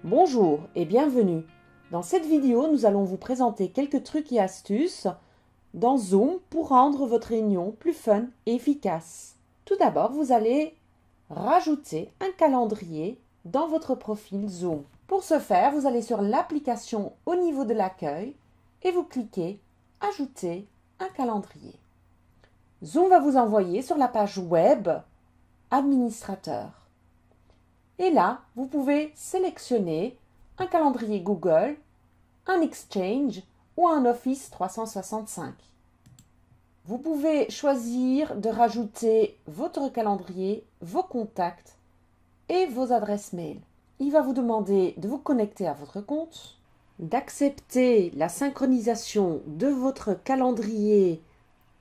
Bonjour et bienvenue. Dans cette vidéo, nous allons vous présenter quelques trucs et astuces dans Zoom pour rendre votre réunion plus fun et efficace. Tout d'abord, vous allez rajouter un calendrier dans votre profil Zoom. Pour ce faire, vous allez sur l'application au niveau de l'accueil et vous cliquez « Ajouter un calendrier ». Zoom va vous envoyer sur la page web « Administrateur ». Et là, vous pouvez sélectionner un calendrier Google, un Exchange ou un Office 365. Vous pouvez choisir de rajouter votre calendrier, vos contacts et vos adresses mail. Il va vous demander de vous connecter à votre compte, d'accepter la synchronisation de votre calendrier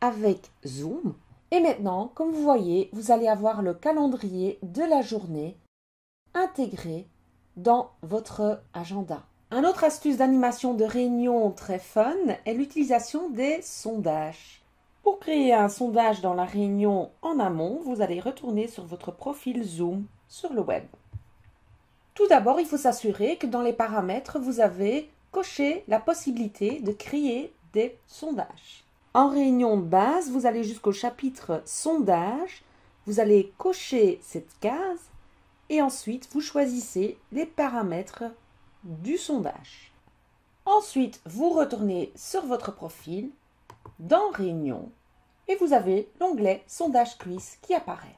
avec Zoom. Et maintenant, comme vous voyez, vous allez avoir le calendrier de la journée intégré dans votre agenda. Un autre astuce d'animation de réunion très fun est l'utilisation des sondages. Pour créer un sondage dans la réunion en amont, vous allez retourner sur votre profil Zoom sur le web. Tout d'abord, il faut s'assurer que dans les paramètres, vous avez coché la possibilité de créer des sondages. En réunion de base, vous allez jusqu'au chapitre sondage, vous allez cocher cette case et ensuite vous choisissez les paramètres du sondage. Ensuite, vous retournez sur votre profil, dans Réunion, et vous avez l'onglet Sondage quiz qui apparaît.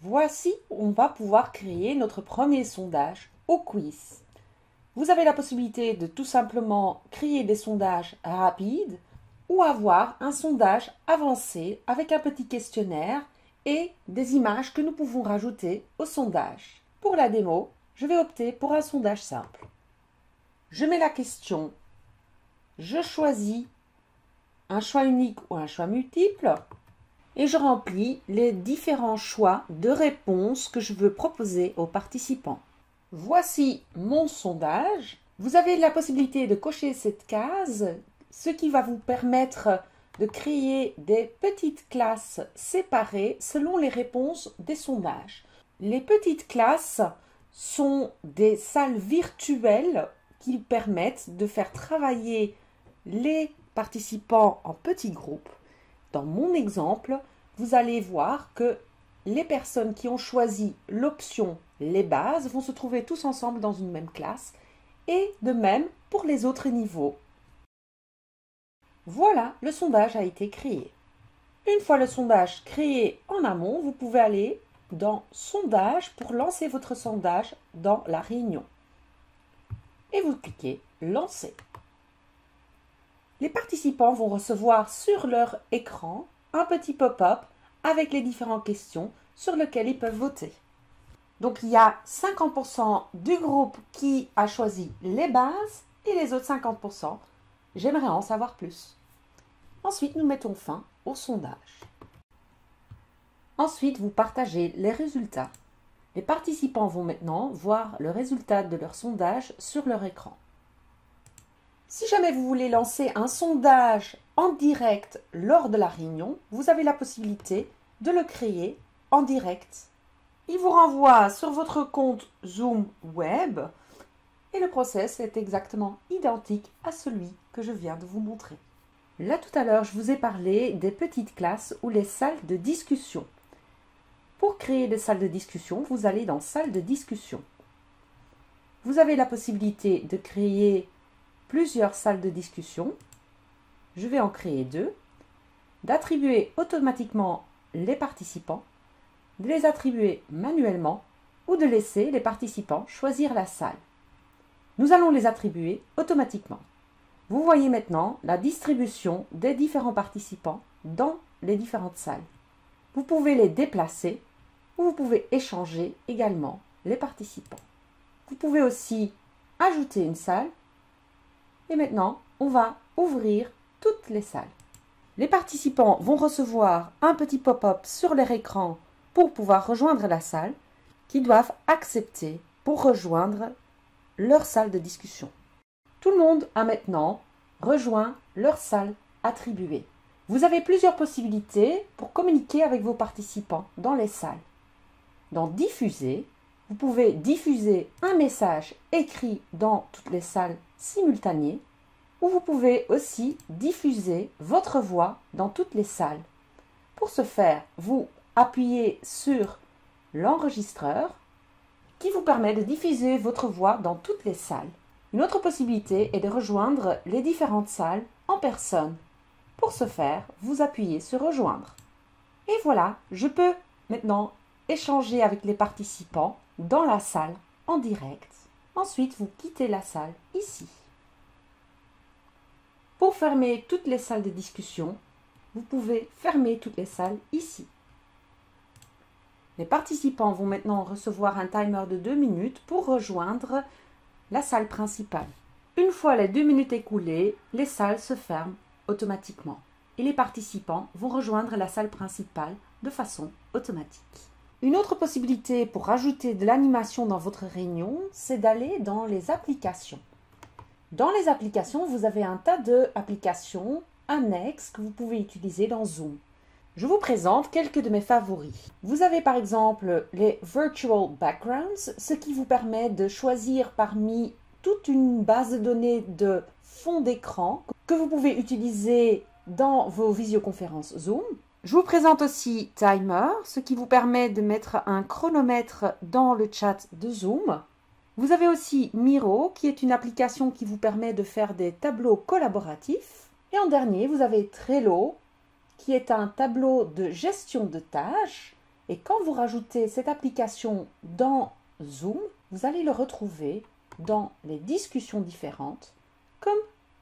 Voici où on va pouvoir créer notre premier sondage au quiz. Vous avez la possibilité de tout simplement créer des sondages rapides ou avoir un sondage avancé avec un petit questionnaire et des images que nous pouvons rajouter au sondage. Pour la démo, je vais opter pour un sondage simple. Je mets la question, je choisis un choix unique ou un choix multiple et je remplis les différents choix de réponses que je veux proposer aux participants. Voici mon sondage. Vous avez la possibilité de cocher cette case, ce qui va vous permettre de créer des petites classes séparées selon les réponses des sondages. Les petites classes sont des salles virtuelles qui permettent de faire travailler les participants en petits groupes. Dans mon exemple, vous allez voir que les personnes qui ont choisi l'option « Les bases » vont se trouver tous ensemble dans une même classe et de même pour les autres niveaux. Voilà, le sondage a été créé. Une fois le sondage créé en amont, vous pouvez aller dans « Sondage » pour lancer votre sondage dans la réunion. Et vous cliquez « Lancer ». Les participants vont recevoir sur leur écran un petit pop-up avec les différentes questions sur lesquelles ils peuvent voter. Donc il y a 50% du groupe qui a choisi les bases et les autres 50%, j'aimerais en savoir plus. Ensuite, nous mettons fin au sondage. Ensuite, vous partagez les résultats. Les participants vont maintenant voir le résultat de leur sondage sur leur écran. Si jamais vous voulez lancer un sondage en direct lors de la réunion, vous avez la possibilité de le créer en direct. Il vous renvoie sur votre compte Zoom Web et le process est exactement identique à celui que je viens de vous montrer. Là, tout à l'heure, je vous ai parlé des petites classes ou les salles de discussion. Pour créer des salles de discussion, vous allez dans « Salle de discussion ». Vous avez la possibilité de créer plusieurs salles de discussion. Je vais en créer 2. D'attribuer automatiquement les participants, de les attribuer manuellement ou de laisser les participants choisir la salle. Nous allons les attribuer automatiquement. Vous voyez maintenant la distribution des différents participants dans les différentes salles. Vous pouvez les déplacer ou vous pouvez échanger également les participants. Vous pouvez aussi ajouter une salle et maintenant on va ouvrir toutes les salles. Les participants vont recevoir un petit pop-up sur leur écran pour pouvoir rejoindre la salle qu'ils doivent accepter pour rejoindre leur salle de discussion. Tout le monde a maintenant rejoint leur salle attribuée. Vous avez plusieurs possibilités pour communiquer avec vos participants dans les salles. Dans Diffuser, Vous pouvez diffuser un message écrit dans toutes les salles simultanées ou vous pouvez aussi diffuser votre voix dans toutes les salles. Pour ce faire, vous appuyez sur l'enregistreur qui vous permet de diffuser votre voix dans toutes les salles. Une autre possibilité est de rejoindre les différentes salles en personne. Pour ce faire, vous appuyez sur rejoindre. Et voilà, je peux maintenant échanger avec les participants dans la salle en direct. Ensuite, vous quittez la salle ici. Pour fermer toutes les salles de discussion, vous pouvez fermer toutes les salles ici. Les participants vont maintenant recevoir un timer de 2 minutes pour rejoindre la salle principale. Une fois les 2 minutes écoulées, les salles se ferment automatiquement et les participants vont rejoindre la salle principale de façon automatique. Une autre possibilité pour rajouter de l'animation dans votre réunion, c'est d'aller dans les applications. Dans les applications, vous avez un tas d'applications annexes que vous pouvez utiliser dans Zoom. Je vous présente quelques de mes favoris. Vous avez par exemple les Virtual Backgrounds, ce qui vous permet de choisir parmi toute une base de données de fond d'écran que vous pouvez utiliser dans vos visioconférences Zoom. Je vous présente aussi Timer, ce qui vous permet de mettre un chronomètre dans le chat de Zoom. Vous avez aussi Miro, qui est une application qui vous permet de faire des tableaux collaboratifs. Et en dernier, vous avez Trello, qui est un tableau de gestion de tâches. Et quand vous rajoutez cette application dans Zoom, vous allez le retrouver dans les discussions différentes, comme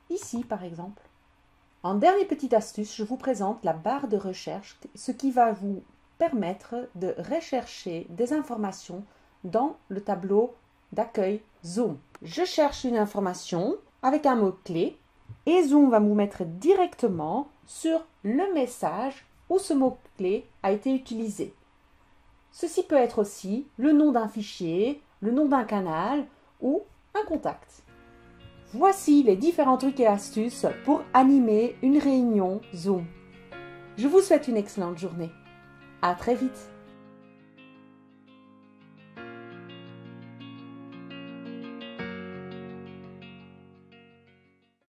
ici par exemple. En dernière petite astuce, je vous présente la barre de recherche, ce qui va vous permettre de rechercher des informations dans le tableau d'accueil Zoom. Je cherche une information avec un mot-clé et Zoom va vous mettre directement sur le message où ce mot-clé a été utilisé. Ceci peut être aussi le nom d'un fichier, le nom d'un canal ou un contact. Voici les différents trucs et astuces pour animer une réunion Zoom. Je vous souhaite une excellente journée. À très vite.